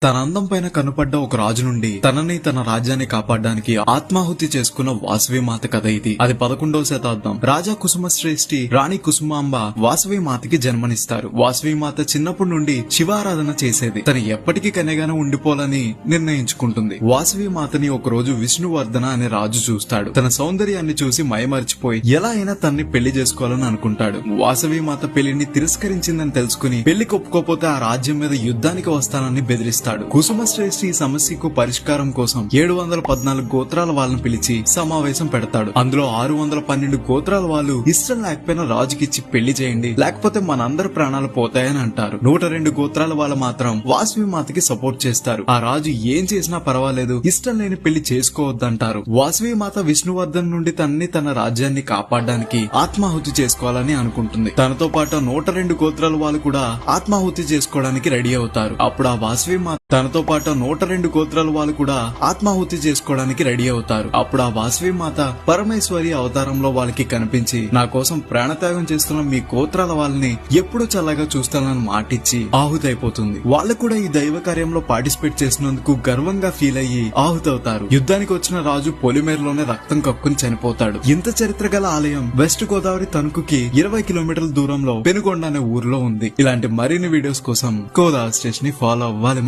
తన అందం పైన కనుపడ్డ ఒక రాజు నుండి తనని తన రాజ్యాన్ని కాపాడడానికి ఆత్మాహుతి చేసుకున్న వాసవి మాత కథ ఇది. అది 11వ శతాబ్దం. రాజా కుసుమశ్రేష్ఠి రాణి కుసుమాంబ వాసవి మాతకి జన్మనిస్తారు. వాసవి మాత చిన్నప్పటి నుండి శివారాధన చేసేది. తను ఎప్పటికీ కన్యగానే ఉండిపోవాలని నిర్ణయించుకుంటుంది. వాసవి మాతని ఒక రోజు విష్ణువర్ధన అనే రాజు చూస్తాడు. తన సౌందర్యాన్ని చూసి మైమరిచిపోయి ఎలా అయినా తన్ని పెళ్లి చేసుకోవాలని అనుకుంటాడు. వాసవి మాత పెళ్లిని తిరస్కరించిందని తెలుసుకుని పెళ్లి ఒప్పుకోపోతే ఆ రాజ్యం మీద యుద్ధానికి వస్తానని బెదిరిస్తాడు. కుసుమశ్రేష్ఠి ఈ సమస్యకు పరిష్కారం కోసం 714 గోత్రాల వాళ్ళని పిలిచి సమావేశం పెడతాడు. అందులో 612 గోత్రాల వాళ్ళు ఇష్టం లేకపోయినా రాజుకిచ్చి పెళ్లి చేయండి, లేకపోతే మనందరి ప్రాణాలు పోతాయని అంటారు. 102 గోత్రాల వాళ్ళు మాత్రం వాసవి మాతకి సపోర్ట్ చేస్తారు. ఆ రాజు ఏం చేసినా పర్వాలేదు, ఇష్టం లేని పెళ్లి చేసుకోవద్దంటారు. వాసవి మాత విష్ణువర్ధన్ నుండి తన రాజ్యాన్ని కాపాడడానికి ఆత్మాహుతి చేసుకోవాలని అనుకుంటుంది. తనతో పాటు 102 గోత్రాల వాళ్ళు కూడా ఆత్మాహుతి చేసుకోవడానికి రెడీ అవుతారు. అప్పుడు ఆ వాసవి మాత తనతో పాటు 102 గోత్రాల వాళ్ళు కూడా ఆత్మాహుతి చేసుకోవడానికి రెడీ అవుతారు. అప్పుడు ఆ వాసవి మాత పరమేశ్వరి అవతారంలో వాళ్ళకి కనిపించి నా కోసం ప్రాణత్యాగం చేస్తున్న మీ గోత్రాల వాళ్ళని ఎప్పుడు చల్లగా చూస్తానని మాటిచ్చి ఆహుతైపోతుంది. వాళ్ళు కూడా ఈ దైవ కార్యంలో పార్టిసిపేట్ చేసినందుకు గర్వంగా ఫీల్ అయ్యి ఆహుతవుతారు. యుద్ధానికి వచ్చిన రాజు పొలిమేరలోనే రక్తం కక్కుని చనిపోతాడు. ఇంత చరిత్ర గల ఆలయం వెస్ట్ గోదావరి తణుకుకి 20 కిలోమీటర్ల దూరంలో పెనుగొండ అనే ఊర్లో ఉంది. ఇలాంటి మరిన్ని వీడియోస్ కోసం గోదావరి స్టేషన్ ని ఫాలో అవ్వాలి.